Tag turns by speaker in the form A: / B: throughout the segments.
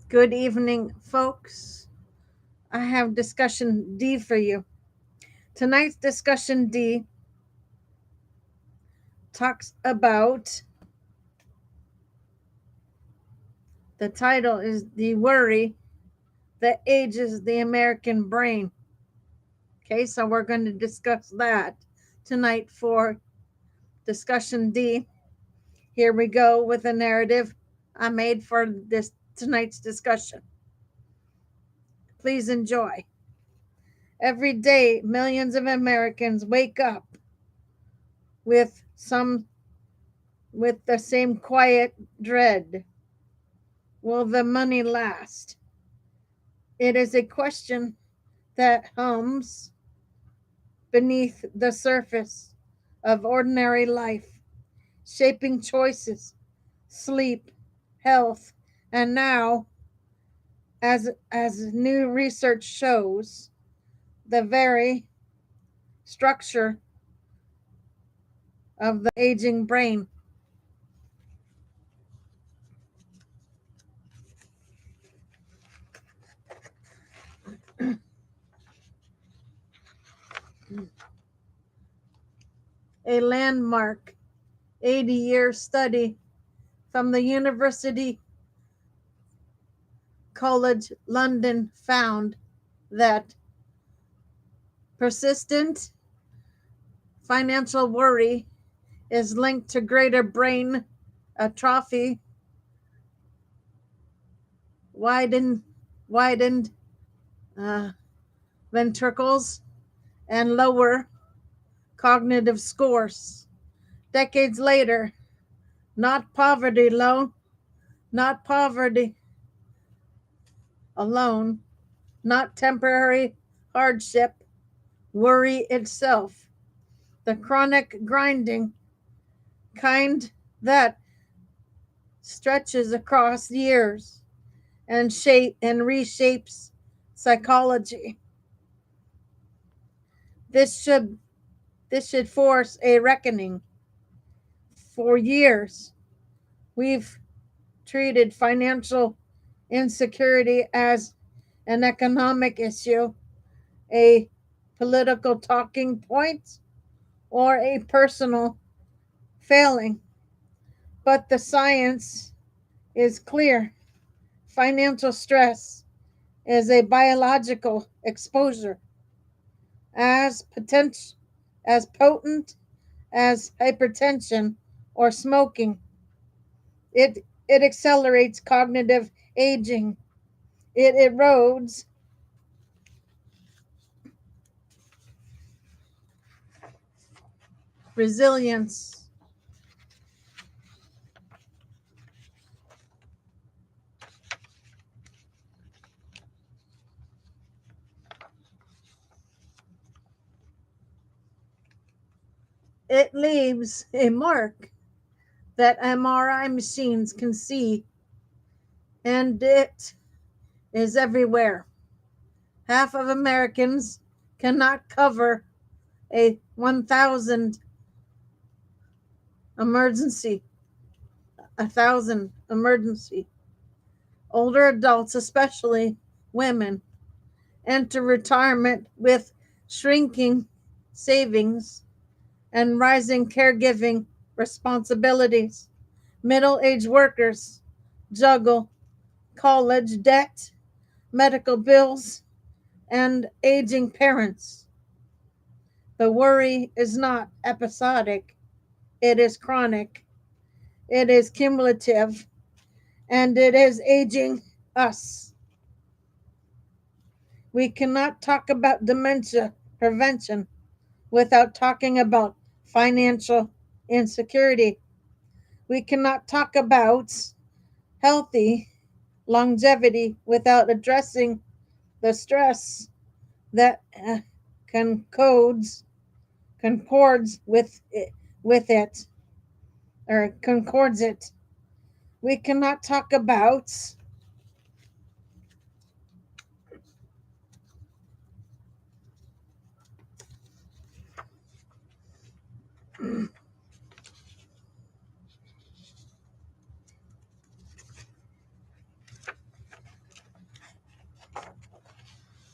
A: Good evening, folks. I have discussion D for you. Tonight's discussion D talks about the title is The Worry That Ages the American Brain. Okay, so we're going to discuss that tonight for discussion D. Here we go with a narrative I made for this tonight's discussion. Please enjoy. Every day, millions of Americans wake up with the same quiet dread. Will the money last? It is a question that hums beneath the surface of ordinary life, shaping choices, sleep, health, and now, as new research shows, the very structure of the aging brain. A landmark 80-year study from the University College London found that persistent financial worry is linked to greater brain atrophy, widened ventricles, and lower cognitive scores. Decades later, not poverty alone, not temporary hardship, worry itself, the chronic grinding kind that stretches across years and reshapes psychology. This should force a reckoning. For years, we've treated financial insecurity as an economic issue, a political talking point, or a personal failing. But the science is clear. Financial stress is a biological exposure as potent as hypertension or smoking. It accelerates cognitive aging. It erodes resilience. It leaves a mark that MRI machines can see, and it is everywhere. Half of Americans cannot cover a 1,000 emergency, 1,000 emergency. Older adults, especially women, enter retirement with shrinking savings and rising caregiving responsibilities. Middle-aged workers juggle college debt, medical bills, and aging parents. The worry is not episodic, it is chronic, it is cumulative, and it is aging us. We cannot talk about dementia prevention without talking about financial insecurity. We cannot talk about healthy longevity without addressing the stress that concords with it or concords it. We cannot talk about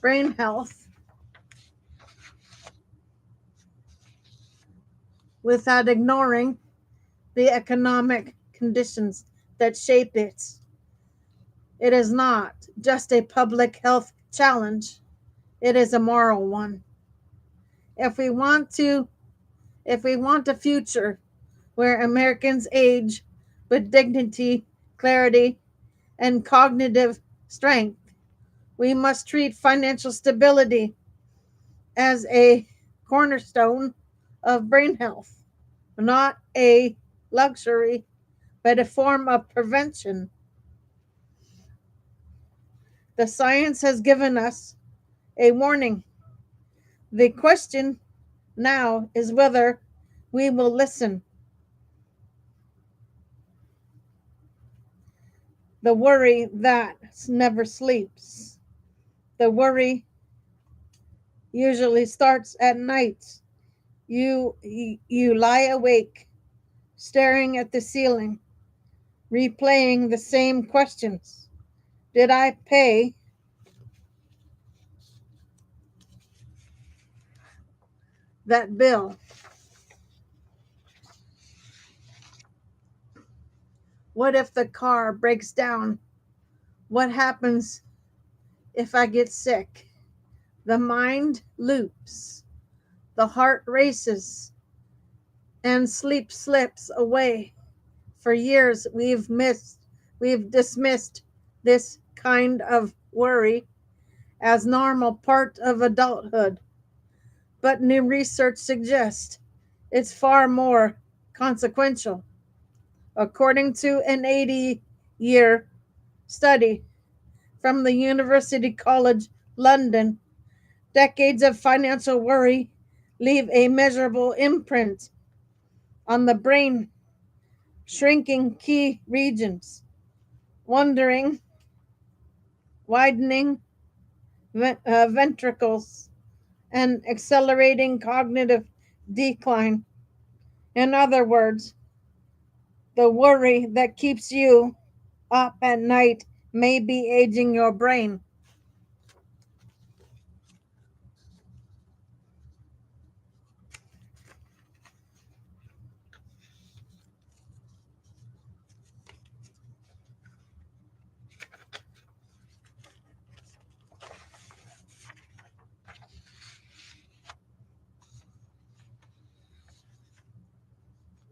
A: brain health without ignoring the economic conditions that shape it. It is not just a public health challenge, it is a moral one. If we want to if we want a future where Americans age with dignity, clarity, and cognitive strength, we must treat financial stability as a cornerstone of brain health, not a luxury, but a form of prevention. The science has given us a warning. The question now is whether we will listen. The worry that never sleeps. The worry usually starts at night. You lie awake, staring at the ceiling, replaying the same questions. Did I pay that bill? What if the car breaks down? What happens if I get sick? The mind loops, the heart races, and sleep slips away. For years we've dismissed this kind of worry as normal part of adulthood. But new research suggests it's far more consequential. According to an 80-year study from the University College London, decades of financial worry leave a measurable imprint on the brain, shrinking key regions, wandering, widening ventricles, and accelerating cognitive decline. In other words, the worry that keeps you up at night may be aging your brain.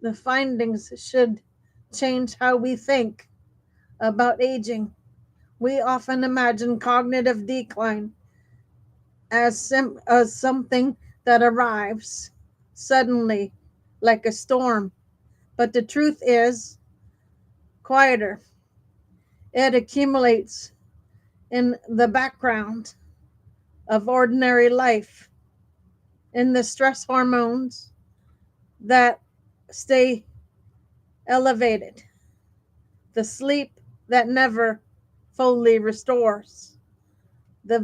A: The findings should change how we think about aging. We often imagine cognitive decline as something that arrives suddenly, like a storm. But the truth is quieter. It accumulates in the background of ordinary life, in the stress hormones that stay elevated, the sleep that never fully restores, the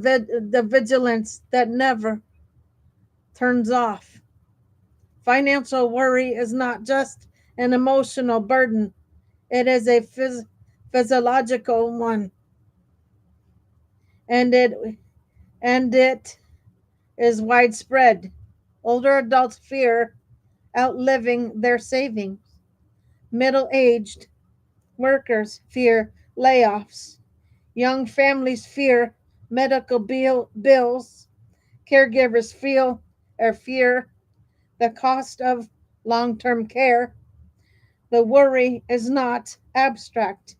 A: vigilance that never turns off. Financial worry is not just an emotional burden, it is a physiological one, and it is widespread. Older adults fear outliving their savings. Middle-aged workers fear layoffs. Young families fear medical bills. Caregivers feel or fear the cost of long-term care. The worry is not abstract.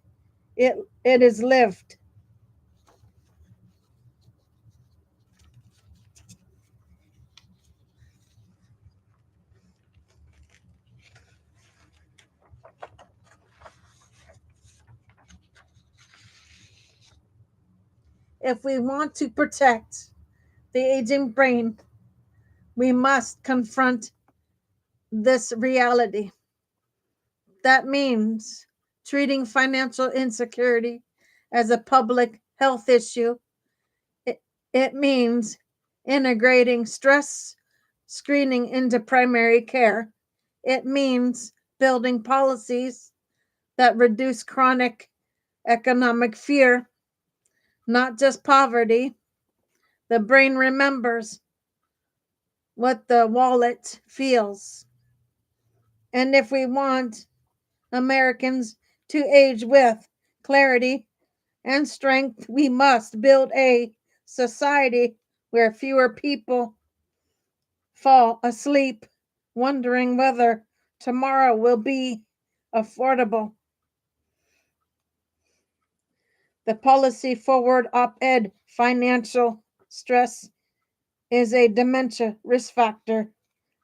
A: It is lived. If we want to protect the aging brain, we must confront this reality. That means treating financial insecurity as a public health issue. It, it means integrating stress screening into primary care. It means building policies that reduce chronic economic fear, not just poverty, The brain remembers what the wallet feels. And if we want Americans to age with clarity and strength, we must build a society where fewer people fall asleep wondering whether tomorrow will be affordable. The policy forward op-ed: financial stress is a dementia risk factor.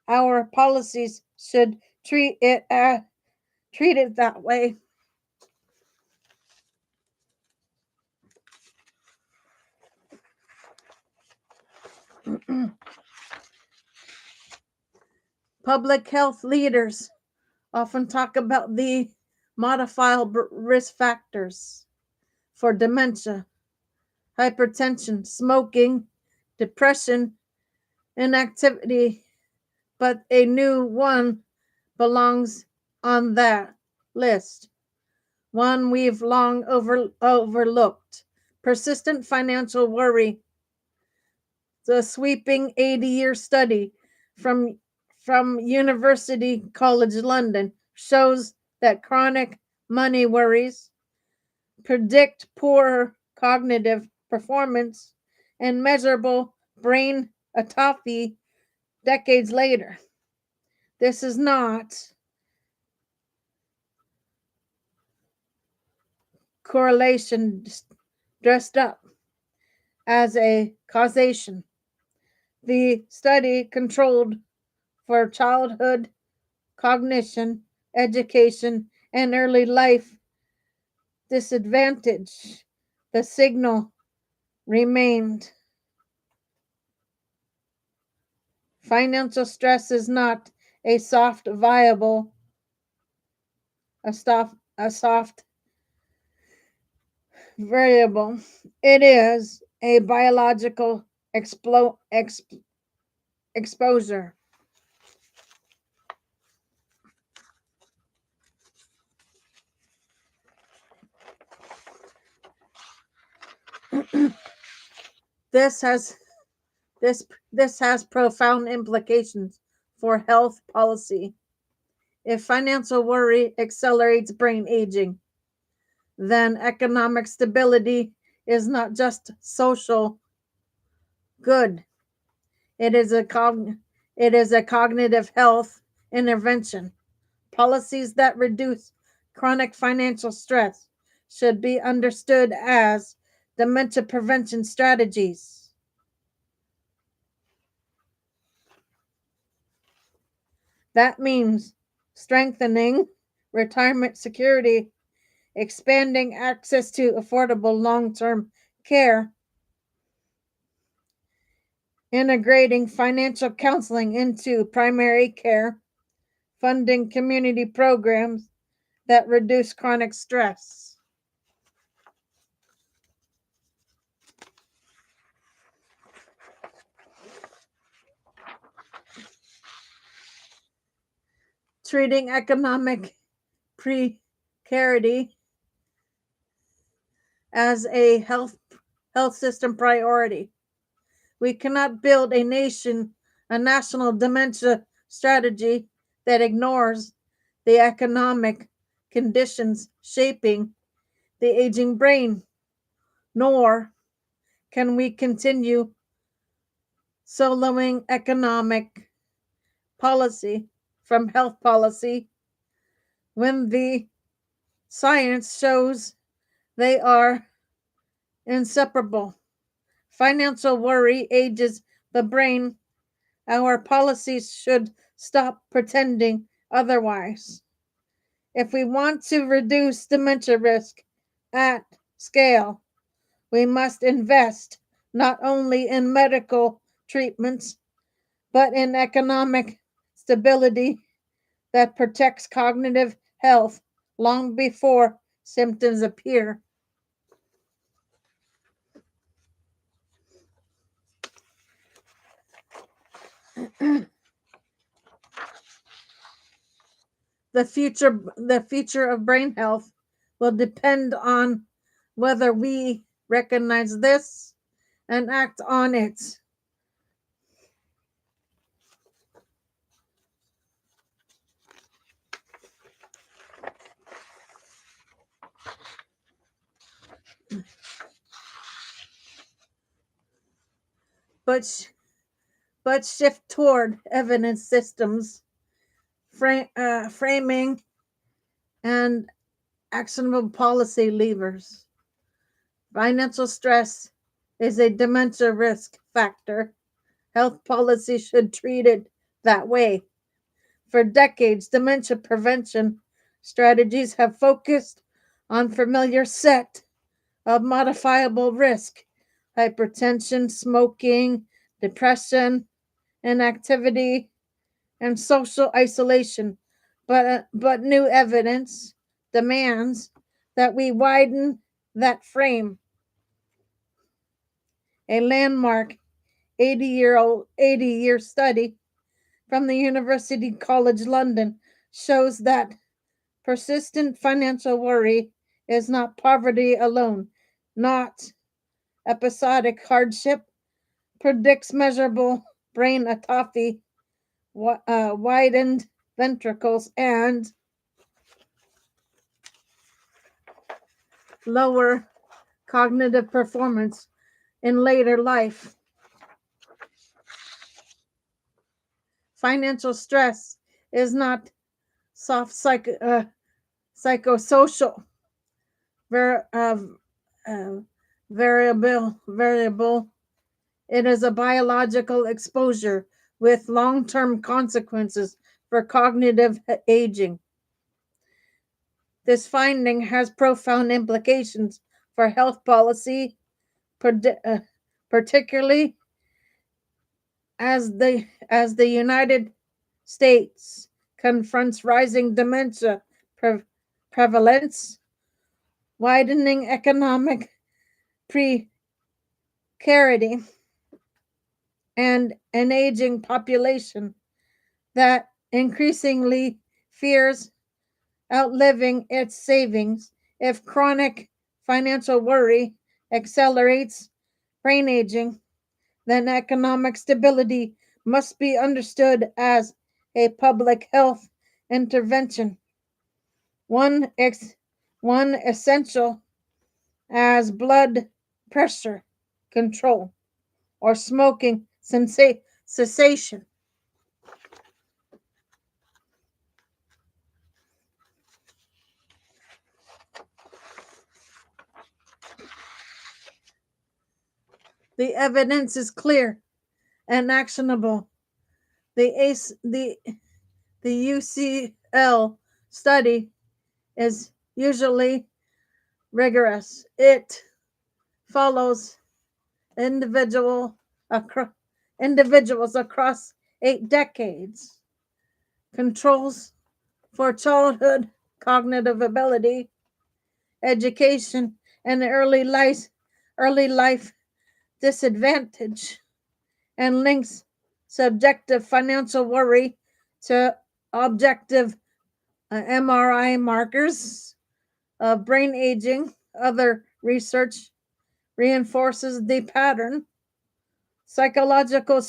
A: Our policies should treat it that way. Public health leaders often talk about the modifiable risk factors for dementia: hypertension, smoking, depression, inactivity, but a new one belongs on that list, one we've long overlooked: persistent financial worry. The sweeping 80-year study from University College London shows that chronic money worries predict poor cognitive performance and measurable brain atrophy decades later. This is not correlation dressed up as a causation. The study controlled for childhood cognition, education, and early life disadvantage. The signal remained. Financial stress is not a soft variable. It is a biological exposure. This has this has profound implications for health policy. If financial worry accelerates brain aging, then economic stability is not just social good. It is a cognitive health intervention. Policies that reduce chronic financial stress should be understood as dementia prevention strategies. That means strengthening retirement security, expanding access to affordable long-term care, integrating financial counseling into primary care, funding community programs that reduce chronic stress. Treating economic precarity as a health system priority. We cannot build a national dementia strategy that ignores the economic conditions shaping the aging brain, nor can we continue soloing economic policy from health policy when the science shows they are inseparable. Financial worry ages the brain. Our policies should stop pretending otherwise. If we want to reduce dementia risk at scale, we must invest not only in medical treatments, but in economic stability that protects cognitive health long before symptoms appear. The future of brain health will depend on whether we recognize this and act on it. But shift toward evidence systems, framing, and actionable policy levers. Financial stress is a dementia risk factor. Health policy should treat it that way. For decades, dementia prevention strategies have focused on familiar set of modifiable risk: hypertension, smoking, depression, inactivity, and social isolation. But new evidence demands that we widen that frame. A landmark 80-year study from the University College London shows that persistent financial worry is not poverty alone, not episodic hardship, predicts measurable brain atrophy, widened ventricles, and lower cognitive performance in later life. Financial stress is not soft psychosocial ver, variable. It is a biological exposure with long-term consequences for cognitive aging. This finding has profound implications for health policy, particularly as the United States confronts rising dementia prevalence, widening economic precarity, and an aging population that increasingly fears outliving its savings. If chronic financial worry accelerates brain aging, then economic stability must be understood as a public health intervention, one, one essential as blood pressure control or smoking cessation. The evidence is clear and actionable. The UCL study is usually rigorous. It follows individuals across 8 decades, controls for childhood cognitive ability, education, and early life disadvantage, and links subjective financial worry to objective MRI markers of brain aging. Other research reinforces the pattern. Psychological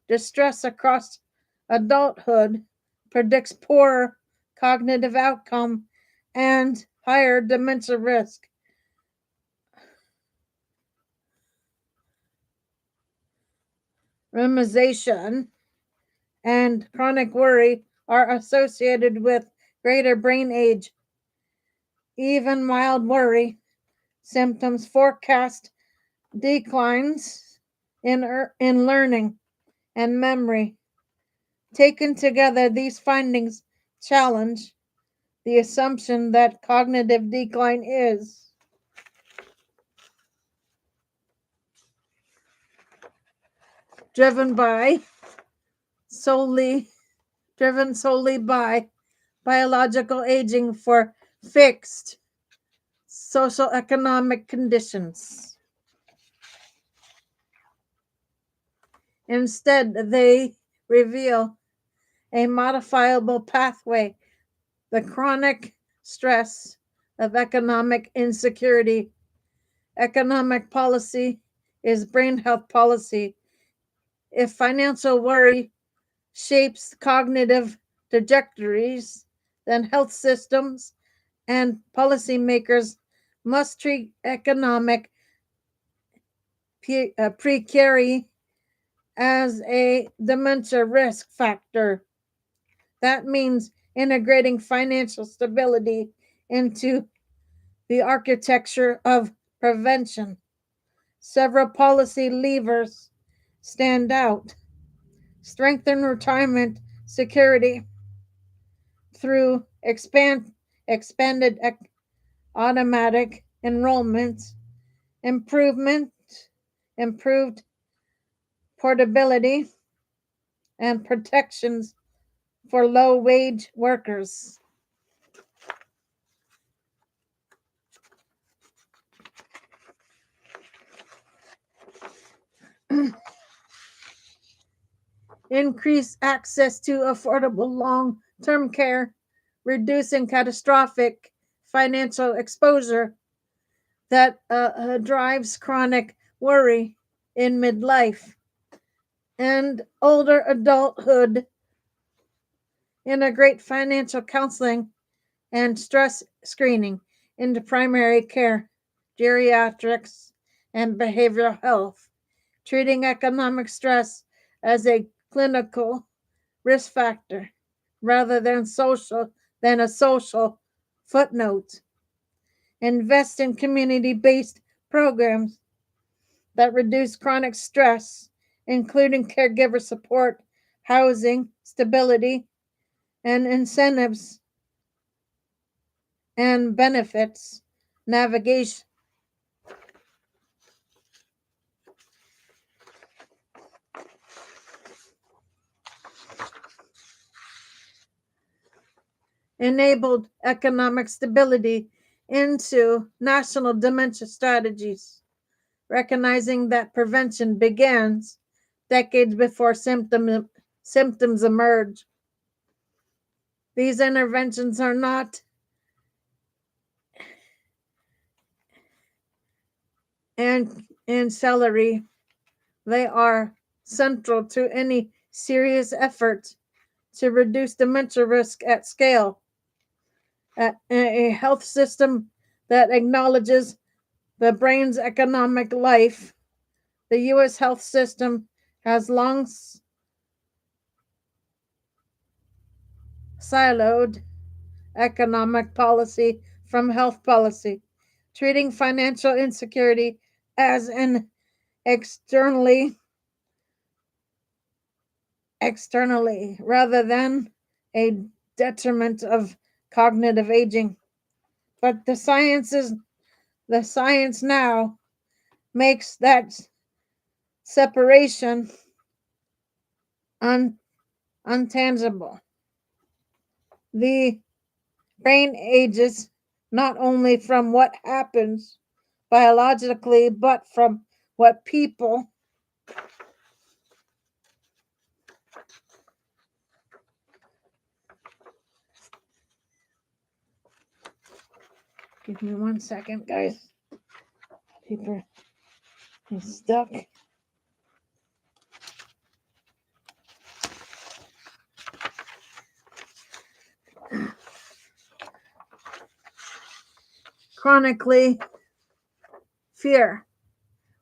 A: distress across adulthood predicts poorer cognitive outcome and higher dementia risk. Rumination and chronic worry are associated with greater brain age. Even mild worry symptoms forecast declines in learning and memory. Taken together, these findings challenge the assumption that cognitive decline is driven solely by biological aging for fixed social economic conditions. Instead, they reveal a modifiable pathway: the chronic stress of economic insecurity. Economic policy is brain health policy. If financial worry shapes cognitive trajectories, then health systems and policymakers must treat economic precarity as a dementia risk factor. That means integrating financial stability into the architecture of prevention. Several policy levers stand out. Strengthen retirement security through expanded automatic enrollment, improved portability, and protections for low wage workers. Increase access to affordable long term care, reducing catastrophic financial exposure that drives chronic worry in midlife and older adulthood. Integrate financial counseling and stress screening into primary care, geriatrics, and behavioral health, treating economic stress as a clinical risk factor rather than a social footnote. Invest in community-based programs that reduce chronic stress, including caregiver support, housing, stability, and incentives and benefits navigation. Enabled economic stability into national dementia strategies, recognizing that prevention begins decades before symptoms emerge. These interventions are not ancillary, they are central to any serious effort to reduce dementia risk at scale. A health system that acknowledges the brain's economic life. The U.S. health system has long siloed economic policy from health policy, treating financial insecurity as an externally rather than a detriment of cognitive aging. But the science now makes that separation untangible. The brain ages not only from what happens biologically, but from what people give me 1 second, guys. Paper is stuck. Chronically fear,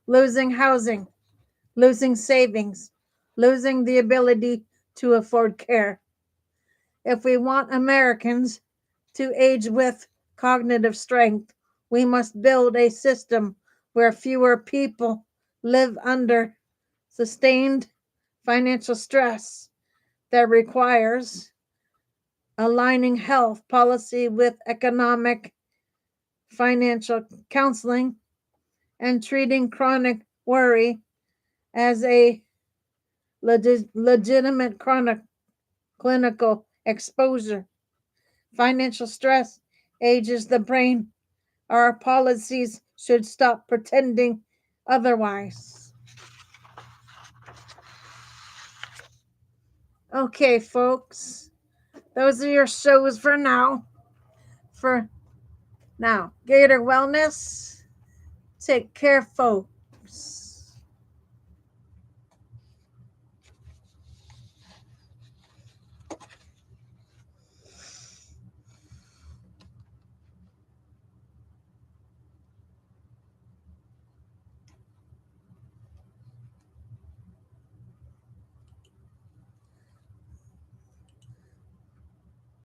A: losing housing, losing savings, losing the ability to afford care. If we want Americans to age with cognitive strength, we must build a system where fewer people live under sustained financial stress that requires aligning health policy with economic financial counseling and treating chronic worry as a legitimate chronic clinical exposure. Financial stress ages the brain. Our policies should stop pretending otherwise. Okay, folks, those are your shows for now. Gator Wellness. Take care, folks.